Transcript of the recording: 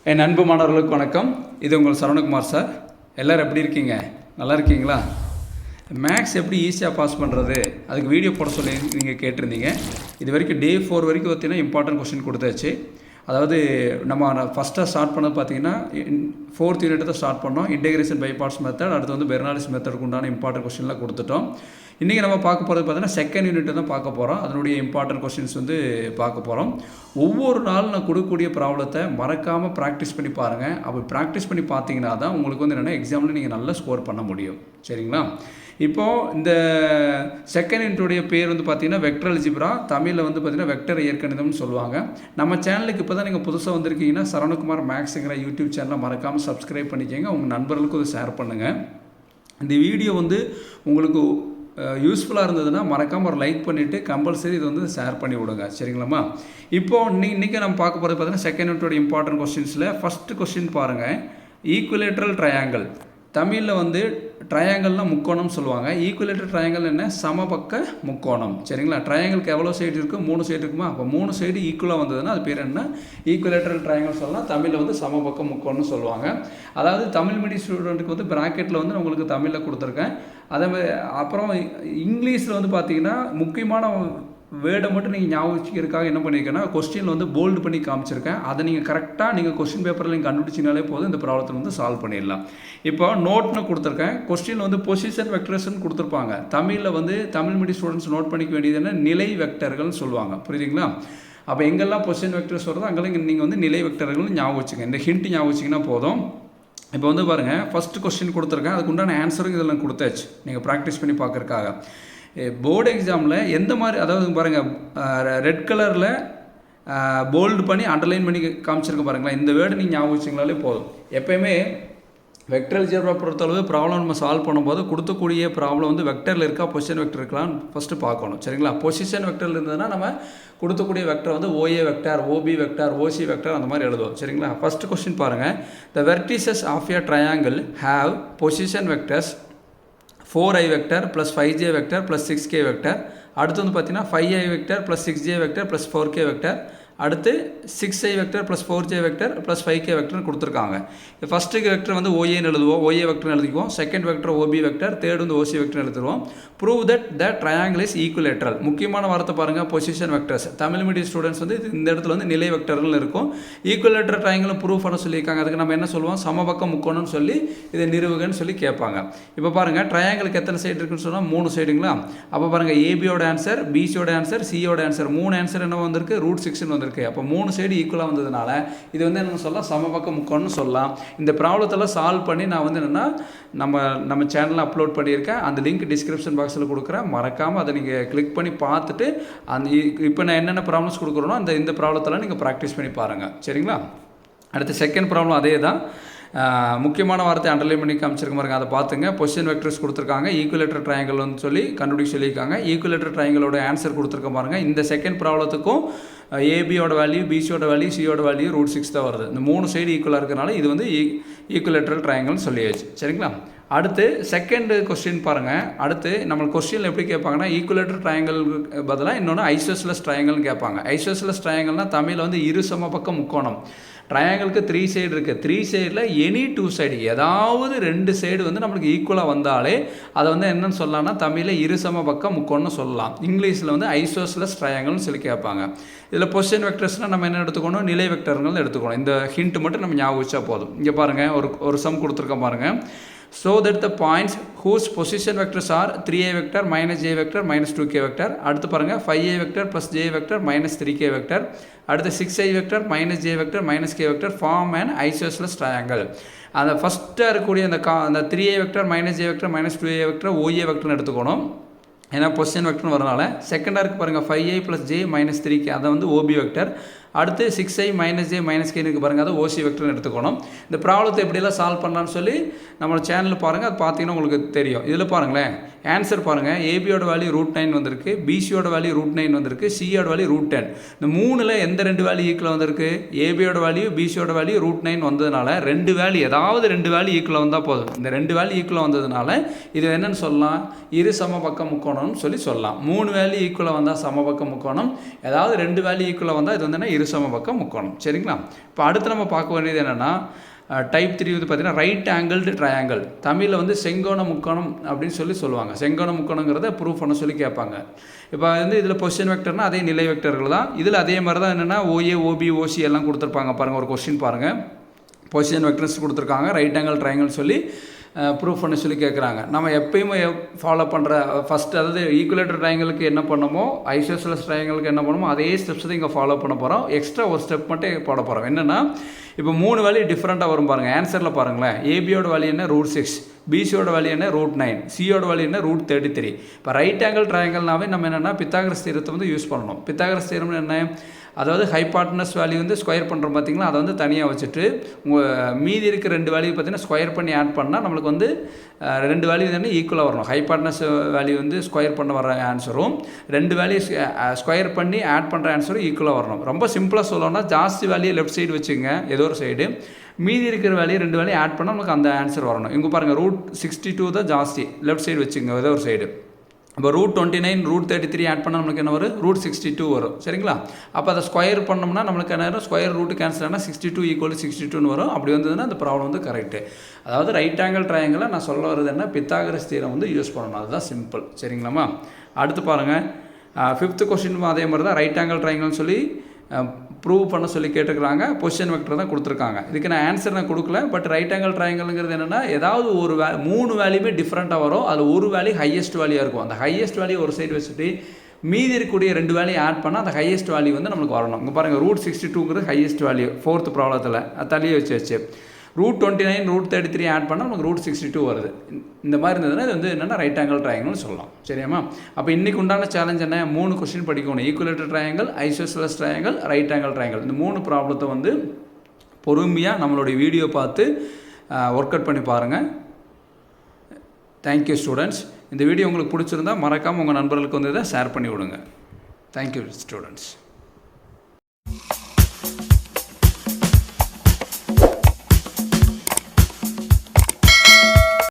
என் அன்பு மாணவர்களுக்கு வணக்கம். இது உங்கள் சரவணகுமார் சார். எல்லோரும் எப்படி இருக்கீங்க? நல்லா இருக்கீங்களா? மேக்ஸ் எப்படி ஈஸியாக பாஸ் பண்ணுறது, அதுக்கு வீடியோ போட சொல்லி நீங்கள் கேட்டிருந்தீங்க. இது வரைக்கும் டே 4 வரைக்கும் பார்த்தீங்கன்னா இம்பார்ட்டன்ட் கொஸ்டின் கொடுத்தாச்சு. அதாவது நம்ம ஃபஸ்ட்டாக ஸ்டார்ட் பண்ணது பார்த்தீங்கன்னா 4th யூனிட் தான் ஸ்டார்ட் பண்ணோம். இன்டெகிரேஷன் பை பார்ட்ஸ் மெத்தட், அடுத்து வந்து பெர்னாலிஸ் மெத்தடுக்கு உண்டான இம்பார்ட்டன்ட் கொஸ்டின்லாம் கொடுத்துட்டோம். இன்றைக்கி நம்ம பார்க்க போகிறது பார்த்தீங்கன்னா 2nd யூனிட் தான் பார்க்க போகிறோம். அதனுடைய இம்பார்ட்டன்ட் கொஸ்டின்ஸ் வந்து பார்க்க போகிறோம். ஒவ்வொரு நாள் நான் கொடுக்கக்கூடிய ப்ராப்ளத்தை மறக்காமல் ப்ராக்டிஸ் பண்ணி பாருங்கள். அப்படி ப்ராக்டிஸ் பண்ணி பார்த்தீங்கன்னா தான் உங்களுக்கு வந்து என்னென்னா எக்ஸாமில் நீங்கள் நல்லா ஸ்கோர் பண்ண முடியும். சரிங்களா? இப்போது இந்த 2nd யூனிட்டுடைய பேர் வந்து பார்த்தீங்கன்னா வெக்டர் அல்ஜிப்ரா, தமிழில் வந்து பார்த்தீங்கன்னா வெக்டர் இயற்கணிதம்னு சொல்லுவாங்க. நம்ம சேனலுக்கு இப்போ தான் நீங்கள் புதுசாக வந்திருக்கீங்கன்னா சரவணகுமார் மேக்ஸுங்கிற யூடியூப் சேனலை மறக்காமல் சப்ஸ்கிரைப் பண்ணிக்கோங்க. உங்கள் நண்பர்களுக்கும் அதை ஷேர் பண்ணுங்கள். இந்த வீடியோ வந்து உங்களுக்கு யூஸ்ஃபுல்லாக இருந்ததுன்னா மறக்காமல் ஒரு லைக் பண்ணிவிட்டு கம்பல்சரி இது வந்து ஷேர் பண்ணி விடுங்க. சரிங்களாம்மா? இப்போது இன்றைக்கி நம்ம பார்க்க போகிறது பார்த்தீங்கன்னா 2nd யூனிட்டோட இம்பார்ட்டன்ட் கொஸ்டின்ஸில் ஃபஸ்ட்டு கொஸ்டின் பாருங்கள். ஈக்குவலேட்ரல் ட்ரையாங்கிள், தமிழில் வந்து ட்ரையாங்கிள்னால் முக்கோணம் சொல்லுவாங்க. ஈக்குவலேட்டர் ட்ரையாங்கிள் என்ன? சமபக்க முக்கோணம். சரிங்களா? ட்ரையாங்கிளுக்கு எவ்வளோ சைடு இருக்குது? 3 சைடு இருக்குமா? அப்போ 3 சைடு ஈக்குவலாக வந்ததுன்னா அது பேர் என்ன? ஈக்குவலேட்டரல் ட்ரையாங்கிள் சொல்லலாம். தமிழில் வந்து சமபக்க முக்கோணம்னு சொல்லுவாங்க. அதாவது தமிழ் மீடியம் ஸ்டூடெண்ட்டுக்கு வந்து ப்ராக்கெட்டில் வந்து உங்களுக்கு தமிழில் கொடுத்துருக்கேன். அதே மாதிரி அப்புறம் இங்கிலீஷில் வந்து பார்த்தீங்கன்னா முக்கியமான வேர்டை மட்டும் நீங்கள் ஞாபகம் வச்சுக்கிறதுக்காக என்ன பண்ணியிருக்கேன்னா கொஸ்டினில் வந்து போல்டு பண்ணி காமிச்சிருக்கேன். அதை நீங்கள் கரெக்டாக நீங்கள் கொஸ்டின் பேப்பரில் நீங்கள் கண்டுபிடிச்சிங்கனாலே போதும், இந்த ப்ராப்ளத்தை வந்து சால்வ் பண்ணிடலாம். இப்போ நோட்னு கொடுத்துருக்கேன். கொஸ்டினில் வந்து பொசிஷன் வெக்டர்ஸ்ன்னு கொடுத்துருப்பாங்க. தமிழில் வந்து தமிழ் மீடியம் ஸ்டூடெண்ட்ஸ் நோட் பண்ணிக்க வேண்டியது என்ன? நிலை வெக்டர்கள்னு சொல்லுவாங்க. புரியுதுங்களா? அப்போ எங்கெல்லாம் பொசிஷன் வெக்டர்ஸ் வருதோ அங்கெல்லாம் நீங்கள் வந்து நிலை வெக்டர்கள் ஞாபகம் வச்சுங்க. இந்த ஹிண்ட் ஞாபகம் வச்சிங்கன்னா போதும். இப்போ வந்து பாருங்கள், ஃபஸ்ட்டு கொஸ்டின் கொடுத்துருக்கேன். அதுக்கு உண்டான ஆன்சரும் இதெல்லாம் கொடுத்தாச்சு நீங்கள் ப்ராக்டிஸ் பண்ணி பார்க்குறக்காக. போர்டு எக்ஸாமில் எந்த மாதிரி, அதாவது பாருங்கள் ரெட் கலரில் போல்டு பண்ணி அண்டர்லைன் பண்ணி காமிச்சிருக்க பாருங்களேன். இந்த வேர்டு நீங்கள் ஞாபகம் வச்சிங்களாலே போதும். எப்போயுமே வெக்டர் அல்ஜிப்ரா பொறுத்தளவு ப்ராப்ளம் நம்ம சால்வ் பண்ணும்போது கொடுத்தக்கூடிய ப்ராப்ளம் வந்து வெக்டரில் இருக்கா பொசிஷன் வெக்டர் இருக்கலாம்னு ஃபஸ்ட்டு பார்க்கணும். சரிங்களா? பொசிஷன் வெக்டரில் இருந்ததுன்னா நம்ம கொடுத்தக்கூடிய வெக்டர் வந்து O A vector, O B vector, O C vector அந்த மாதிரி எழுதுவோம். சரிங்களா? ஃபஸ்ட்டு கொஸ்டின் பாருங்கள். The vertices of a triangle have position vectors 4i vector plus 5j vector plus 6k vector. அடுத்து வந்து பார்த்தீங்கன்னா 5i vector plus 6j vector plus 4k vector. அடுத்து 6i vector plus 4j vector plus 5k வெக்டர்னு கொடுத்துருக்காங்க. First vector வந்து ஓஏன்னு எழுதுவோம், O A வெக்டர்னு எழுதிக்குவோம். Second vector O B vector, third வந்து ஓசி வெக்டர் எழுதுவோம். Prove that the triangle is equilateral. முக்கியமான வார்த்தை பாருங்கள், position vectors. Tamil medium students வந்து இந்த இடத்துல வந்து நிலை வெக்டர்கள் இருக்கும். ஈக்குவலேட்டர் ட்ரையாங்கிள் ப்ரூவ் பண்ண சொல்லியிருக்காங்க. அதுக்கு நம்ம என்ன சொல்லுவோம்? சமபக்க முக்கோணம்னு சொல்லி இதை நிறுவுகன்னு சொல்லி கேட்பாங்க. இப்போ பாருங்கள், ட்ரையாங்கிளுக்கு எத்தனை சைடு இருக்குன்னு சொன்னால் 3 சைடுங்களா? அப்போ பாருங்கள், ஏபியோட ஆன்சர், பிசியோட ஆன்சர், சியோட ஆன்சர், 3 ஆன்சர் என்ன வந்திருக்கு? √6 வந்திருக்கு. அப்போ 3 சைடு ஈக்குவலாக வந்ததுனால இது வந்து என்ன சொல்லலாம்? சமபக்க முக்கோணம்னு சொல்லலாம். இந்த ப்ராப்ளத்தெல்லாம் சால்வ் பண்ணி நான் வந்து என்னென்னா நம்ம சேனலில் அப்லோட் பண்ணியிருக்கேன். அந்த லிங்க் டிஸ்கிரிப்ஷன் பாக்ஸில் கொடுக்குறேன். மறக்காமல் அதை நீங்கள் கிளிக் பண்ணி பார்த்துட்டு அந்த இப்போ நான் என்னென்ன ப்ராப்ளம்ஸ் கொடுக்குறேனோ இந்த ப்ராப்ளத்தெல்லாம் நீங்கள் ப்ராக்டிஸ் பண்ணி பாருங்கள். சரிங்களா? அடுத்து செகண்ட் ப்ராப்ளம் அதே தான். முக்கியமான வார்த்தை அண்டர்லைன் பண்ணி காமிச்சிருக்க பாருங்க, அதை பார்த்துங்க. பொசிஷன் வெக்டர்ஸ் கொடுத்துருக்காங்க. ஈக்குவலேட்டர் ட்ரையாங்கிள்னு சொல்லி கண்டுபிடிக்க சொல்லியிருக்காங்க. ஈக்குவலேட்டர் ட்ரையாங்கிளோட ஆன்சர் கொடுத்துருக்க பாருங்க. இந்த செகண்ட் ப்ராப்ளத்துக்கும் ஏபியோட வேல்யூ, பிசியோட வேல்யூ, சியோட வேல்யூ √6 தான் வருது. இந்த 3 சைடு ஈக்குவலாக இருக்கிறனால இது வந்து ஈக்குவலேட்டரல் ட்ரையாங்கிள்னு சொல்லியாச்சு. சரிங்களா? அடுத்து செகண்ட் கொஸ்டின் பாருங்கள். அடுத்து நம்மளுக்கு கொஸ்டினில் எப்படி கேட்பாங்கன்னா, ஈக்குவலேட்டர் ட்ரையாங்கிள் பதிலாக இன்னொன்று ஐசோஸ்லஸ் ட்ரையாங்கிள்னு கேட்பாங்க. ஐசோஸ்லஸ் ட்ரையாங்கிள்னால் தமிழில் வந்து இரு சமபக்க முக்கோணம். ட்ரையாங்கிளுக்கு 3 சைடு இருக்குது. 3 சைடில் எனி 2 சைடு, ஏதாவது 2 சைடு வந்து நம்மளுக்கு ஈக்குவலாக வந்தாலே அதை வந்து என்னென்னு சொல்லலாம்னா தமிழில் இரு சமபக்க முக்கோணம்னு சொல்லலாம். இங்கிலீஷில் வந்து ஐசோஸ்லஸ் ட்ரையாங்கிள்னு சொல்லி கேட்பாங்க. இதில் பொசிஷன் வெக்டர்ஸ்னால் நம்ம என்ன எடுத்துக்கணும்? நிலை வெக்டர்கள் எடுத்துக்கணும். இந்த ஹிண்ட் மட்டும் நம்ம ஞாபகம் வச்சா போதும். இங்கே பாருங்கள், ஒரு சம் கொடுத்துருக்கோம் பாருங்கள். So that the points whose position vectors are 3i vector minus j vector minus 2k vector. அடுத்து பாருங்க, 5i vector plus j vector minus 3k vector. அடுத்து 6i vector minus j vector minus k vector form an isosceles triangle. அந்த ஃபஸ்ட்டாக இருக்கக்கூடிய அந்த 3i vector minus j vector minus 2i vector OA vectorனு எடுத்துக்கணும். ஏன்னா position வெக்டர்னு வரனால. செகண்டாக இருக்குது பாருங்கள், 5i plus j minus 3k, அதை வந்து OB வெக்டர். அடுத்து 6i minus j minus k இருக்குது பாருங்கள், அதை ஓசி வெக்டர்னு எடுத்துக்கணும். இந்த ப்ராப்ளத்தை எப்படியெல்லாம் சால்வ் பண்ணலான்னு சொல்லி நம்மளோட சேனலில் பாருங்கள். அது பார்த்தீங்கன்னா உங்களுக்கு தெரியும். இதில் பாருங்களேன், ஆன்சர் பாருங்கள். ஏபியோட வேல்யூ √9 வந்திருக்கு, பிசியோட வேல்யூ √9 வந்திருக்கு, சியோட வேல்யூ √10. இந்த 3ல் எந்த 2 வேல்யூ ஈக்குவலாக வந்திருக்கு? ஏபியோட வேல்யூ, பிசியோட வேல்யூ √9 வந்ததுனால 2 வேல்யூ, ஏதாவது 2 வேல்யூ ஈக்குவலாக வந்தால் போதும். இந்த 2 வேல்யூ ஈக்குவலாக வந்ததுனால இது என்னென்னு சொல்லலாம்? இரு சமபக்க முக்கோணம்னு சொல்லலாம். 3 வேல்யூ ஈக்குவலாக வந்தால் சமபக்க முக்கோணம், ஏதாவது 2 வேல்யூ ஈக்குவலாக வந்தால் இது வந்து இருசம பக்க முக்கோணம். சரிங்களா? இப்போ அடுத்து நம்ம பார்க்க வேண்டியது என்னென்னா டைப் 3 வந்து பார்த்தீங்கன்னா ரைட் ஆங்கிள்டு ட்ரையாங்கிள். தமிழில் வந்து செங்கோண முக்கோணம் அப்படின்னு சொல்லுவாங்க. செங்கோண முக்கோணங்கிறத ப்ரூஃப் பண்ண சொல்லி கேட்பாங்க. இப்போ வந்து இதில் பொசிஷன் வெக்டர்னால் அதே நிலை வெக்டர்கள் தான். இதில் அதே மாதிரி தான் என்னென்னா OA OB OC எல்லாம் கொடுத்துருப்பாங்க. பாருங்கள், ஒரு கொஸ்டின் பாருங்கள். பொசிஷன் வெக்டர்ஸ் கொடுத்துருக்காங்க, ரைட் ஆங்கிள் ட்ரையாங்கிள் சொல்லி ப்ரூஃப் பண்ண சொல்லி கேட்குறாங்க. நம்ம எப்பயுமே ஃபாலோ பண்ணுற ஃபஸ்ட்டு, அதாவது ஈக்குவலேட்டர் ட்ரையாங்கிளுக்கு என்ன பண்ணமோ ஐசோசெலஸ் ட்ரையாங்கிளுக்கு என்ன பண்ணமோ அதே ஸ்டெப்ஸ் தான் இங்கே ஃபாலோ பண்ண போகிறோம். எக்ஸ்ட்ரா ஒரு ஸ்டெப் மட்டும் போட போகிறோம். என்னென்னா இப்போ 3 வேல்யூ டிஃப்ரெண்ட்டாக வரும் பாருங்கள். ஆன்சரில் பாருங்களேன், ஏபியோட வேல்யூ என்ன √6, பிசியோட வேல்யூ என்ன √9, சியோட வேல்யூ என்ன √33. இப்போ ரைட் ஆங்கிள் ட்ரையாங்கிள்னாவே நம்ம என்னென்னா பித்தாகரஸ் தியரத்தை வந்து யூஸ் பண்ணணும். பித்தாகரஸ் தியரம்னு என்ன, அதாவது ஹைபார்ட்னஸ் வேல்யூ வந்து ஸ்கொயர் பண்ணுறோம் பார்த்தீங்களா, அதை வந்து தனியாக வச்சுட்டு உங்கள் மீதி இருக்க 2 வேல்யூ பார்த்தீங்கன்னா ஸ்கொயர் பண்ணி ஆட் பண்ணால் நம்மளுக்கு வந்து 2 வேல்யூ தானே ஈக்குவலாக வரணும். ஹைபார்ட்னஸ் வேல்யூ வந்து ஸ்கொயர் பண்ண வர ஆன்சரும் 2 வேல்யூ ஸ்கொயர் பண்ணி ஆட் பண்ணுற ஆன்சரும் ஈக்குவலாக வரணும். ரொம்ப சிம்பிளாக சொல்லணும்னா ஜாஸ்தி வேல்யூ லெஃப்ட் சைடு வச்சுங்க, ஏதோ ஒரு சைடு, மீதி இருக்கிற வேல்யூ 2 வேல்யூ ஆட் பண்ணால் நமக்கு அந்த ஆன்சர் வரணும். இங்கே பாருங்கள், √62 தான் ஜாஸ்தி, லெஃப்ட் சைடு வச்சுங்க ஏதோ ஒரு சைடு. இப்போ √29 √33 ஆட் பண்ணால் நம்மளுக்கு என்ன வரும், √62 வரும். சரிங்களா? அப்போ அதை ஸ்கொயர் பண்ணோம்னா நம்மளுக்கு என்ன வரும், ஸ்கொயர் ரூட்டு கேன்சல் ஆனால் 62 = 62ன்னு வரும். அப்படி வந்ததுன்னா அந்த ப்ராப்ளம் வந்து கரெக்டு. அதாவது ரைட் ஆங்கிள் ட்ரையாங்கிளை நான் சொல்ல வருது என்ன, பித்தாகரஸ் தியரம் வந்து யூஸ் பண்ணணும். அதுதான் சிம்பிள். சரிங்களாம்மா? அடுத்து பாருங்கள், 5th கொஸ்டின் அதே மாதிரி தான் ரைட் ஆங்கிள் ட்ரையாங்கிள்னு சொல்லி ப்ரூவ் பண்ண சொல்லி கேட்டுக்கிறாங்க. பொசிஷன் வெக்டர் தான் கொடுத்துருக்காங்க. இதுக்கு நான் ஆன்சர் நான் கொடுக்கல. பட் ரைட் ஆங்கிள் ட்ரையாங்கிள்ங்கிறது என்னென்னா, ஏதாவது ஒரு 3 வேல்யூமே டிஃப்ரெண்ட்டாக வரும். அதில் ஒரு வேல்யூ ஹையஸ்ட் வேல்யூவாக இருக்கும். அந்த ஹையஸ்ட் வேல்யூ ஒரு சைடு வச்சுட்டு மீதி இருக்கக்கூடிய 2 வேல்யூ ஆட் பண்ணால் அந்த ஹையஸ்ட் வேல்யூ வந்து நம்மளுக்கு வரணும். இங்கே பாருங்கள், √62ங்கிறது ஹையஸ்ட் வேல்யூ 4th ப்ராப்ளத்தில். அது தள்ளியே வச்சு √29 √33 ஆட் பண்ணால் நமக்கு √62 வருது. இந்த மாதிரி இருந்ததுன்னா இது வந்து என்னென்னா ரைட் ஆங்கிள் ட்ரையாங்கிள்னு சொல்லலாம். சரியாம்மா? அப்போ இன்றைக்கி உண்டான சேலஞ்ச் என்ன, 3 கொஸ்டின் படிக்கணும். Equilateral triangle, isosceles triangle, right angle triangle. இந்த 3 ப்ராப்ளத்தை வந்து பொறுமையாக நம்மளுடைய வீடியோ பார்த்து ஒர்க் அவுட் பண்ணி பாருங்கள். Thank you students. இந்த வீடியோ உங்களுக்கு பிடிச்சிருந்தால் மறக்காமல் உங்கள் நண்பர்களுக்கு வந்து இதை ஷேர் பண்ணி விடுங்க. Thank you students.